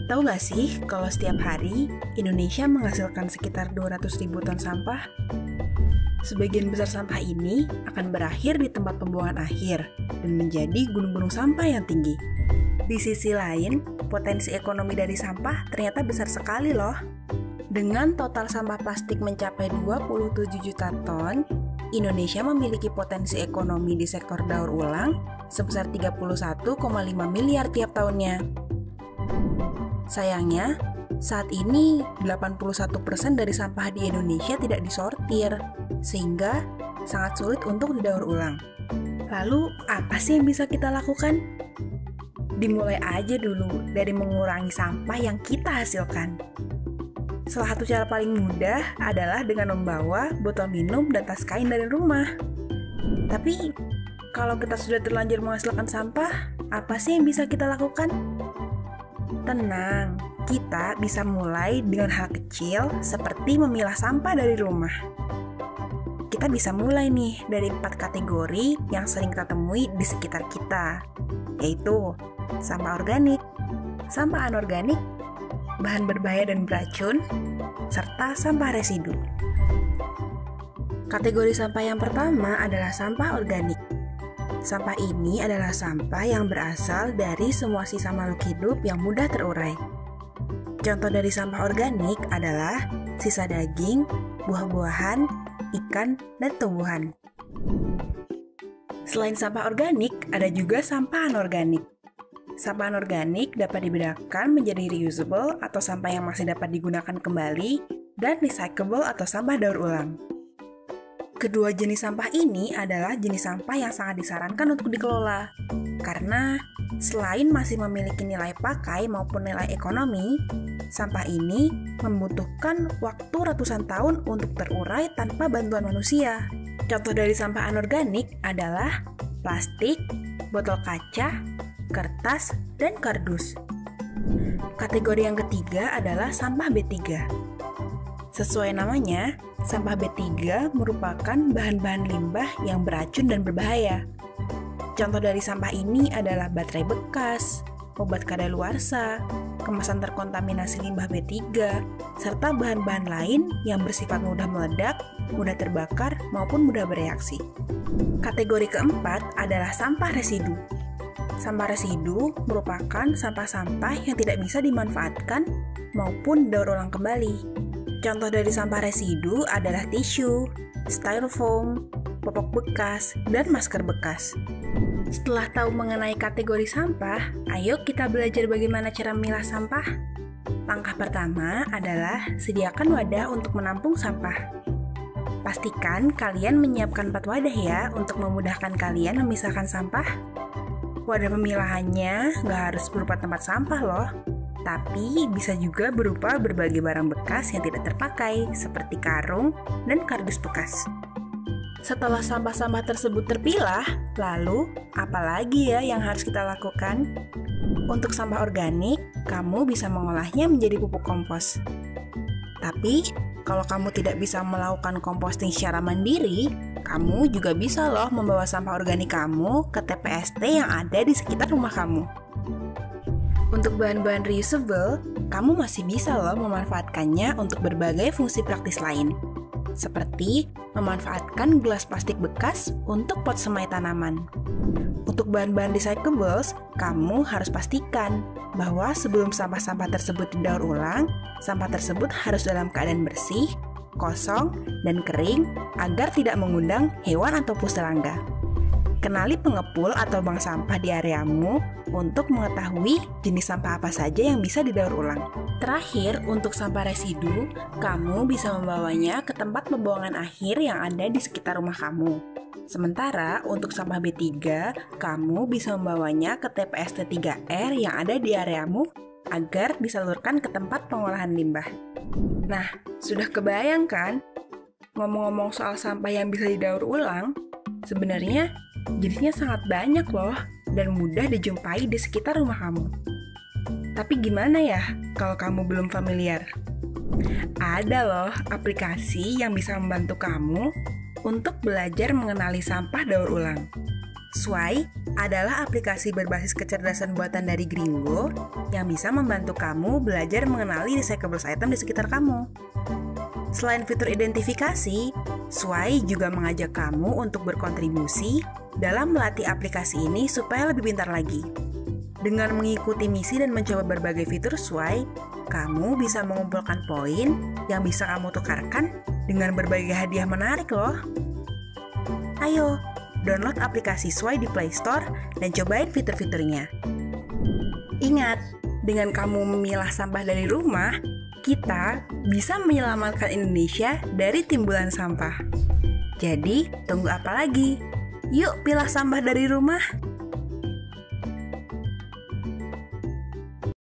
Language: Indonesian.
Tahu nggak sih kalau setiap hari Indonesia menghasilkan sekitar 200.000 ton sampah? Sebagian besar sampah ini akan berakhir di tempat pembuangan akhir dan menjadi gunung-gunung sampah yang tinggi. Di sisi lain, potensi ekonomi dari sampah ternyata besar sekali loh. Dengan total sampah plastik mencapai 27 juta ton, Indonesia memiliki potensi ekonomi di sektor daur ulang sebesar 31,5 miliar tiap tahunnya. Sayangnya, saat ini 81% dari sampah di Indonesia tidak disortir, sehingga sangat sulit untuk didaur ulang. Lalu, apa sih yang bisa kita lakukan? Dimulai aja dulu dari mengurangi sampah yang kita hasilkan. Salah satu cara paling mudah adalah dengan membawa botol minum dan tas kain dari rumah. Tapi, kalau kita sudah terlanjur menghasilkan sampah, apa sih yang bisa kita lakukan? Tenang, kita bisa mulai dengan hal kecil seperti memilah sampah dari rumah. Kita bisa mulai nih dari 4 kategori yang sering kita temui di sekitar kita, yaitu sampah organik, sampah anorganik, bahan berbahaya dan beracun, serta sampah residu. Kategori sampah yang pertama adalah sampah organik. Sampah ini adalah sampah yang berasal dari semua sisa makhluk hidup yang mudah terurai. Contoh dari sampah organik adalah sisa daging, buah-buahan, ikan, dan tumbuhan. Selain sampah organik, ada juga sampah anorganik. Sampah anorganik dapat dibedakan menjadi reusable atau sampah yang masih dapat digunakan kembali dan recyclable atau sampah daur ulang. Kedua jenis sampah ini adalah jenis sampah yang sangat disarankan untuk dikelola, karena selain masih memiliki nilai pakai maupun nilai ekonomi, sampah ini membutuhkan waktu ratusan tahun untuk terurai tanpa bantuan manusia. Contoh dari sampah anorganik adalah plastik, botol kaca, kertas, dan kardus. Kategori yang ketiga adalah sampah B3. Sesuai namanya, sampah B3 merupakan bahan-bahan limbah yang beracun dan berbahaya. Contoh dari sampah ini adalah baterai bekas, obat kadaluarsa, kemasan terkontaminasi limbah B3, serta bahan-bahan lain yang bersifat mudah meledak, mudah terbakar, maupun mudah bereaksi. Kategori keempat adalah sampah residu. Sampah residu merupakan sampah-sampah yang tidak bisa dimanfaatkan maupun daur ulang kembali. Contoh dari sampah residu adalah tisu, styrofoam, popok bekas, dan masker bekas. Setelah tahu mengenai kategori sampah, ayo kita belajar bagaimana cara memilah sampah. Langkah pertama adalah sediakan wadah untuk menampung sampah. Pastikan kalian menyiapkan 4 wadah ya untuk memudahkan kalian memisahkan sampah. Wadah pemilahannya nggak harus berupa tempat sampah loh, tapi bisa juga berupa berbagai barang bekas yang tidak terpakai, seperti karung dan kardus bekas. Setelah sampah-sampah tersebut terpilah, lalu apa lagi ya yang harus kita lakukan? Untuk sampah organik, kamu bisa mengolahnya menjadi pupuk kompos. Tapi, kalau kamu tidak bisa melakukan composting secara mandiri, kamu juga bisa loh membawa sampah organik kamu ke TPST yang ada di sekitar rumah kamu. Untuk bahan-bahan reusable, kamu masih bisa loh memanfaatkannya untuk berbagai fungsi praktis lain, seperti memanfaatkan gelas plastik bekas untuk pot semai tanaman. Untuk bahan-bahan recyclables, kamu harus pastikan bahwa sebelum sampah-sampah tersebut didaur ulang, sampah tersebut harus dalam keadaan bersih, kosong, dan kering agar tidak mengundang hewan ataupun serangga. Kenali pengepul atau bank sampah di areamu untuk mengetahui jenis sampah apa saja yang bisa didaur ulang. Terakhir, untuk sampah residu, kamu bisa membawanya ke tempat pembuangan akhir yang ada di sekitar rumah kamu. Sementara untuk sampah B3, kamu bisa membawanya ke TPST 3R yang ada di areamu agar disalurkan ke tempat pengolahan limbah. Nah, sudah kebayang kan? Ngomong-ngomong soal sampah yang bisa didaur ulang, sebenarnya jenisnya sangat banyak loh dan mudah dijumpai di sekitar rumah kamu. Tapi gimana ya kalau kamu belum familiar? Ada loh aplikasi yang bisa membantu kamu untuk belajar mengenali sampah daur ulang. Swai adalah aplikasi berbasis kecerdasan buatan dari Gringo yang bisa membantu kamu belajar mengenali recyclable item di sekitar kamu. Selain fitur identifikasi, Swai juga mengajak kamu untuk berkontribusi dalam melatih aplikasi ini supaya lebih pintar lagi. Dengan mengikuti misi dan mencoba berbagai fitur Swai, kamu bisa mengumpulkan poin yang bisa kamu tukarkan dengan berbagai hadiah menarik loh. Ayo, download aplikasi Swai di Play Store dan cobain fitur-fiturnya. Ingat, dengan kamu memilah sampah dari rumah, kita bisa menyelamatkan Indonesia dari timbulan sampah. Jadi, tunggu apa lagi? Yuk pilah sampah dari rumah!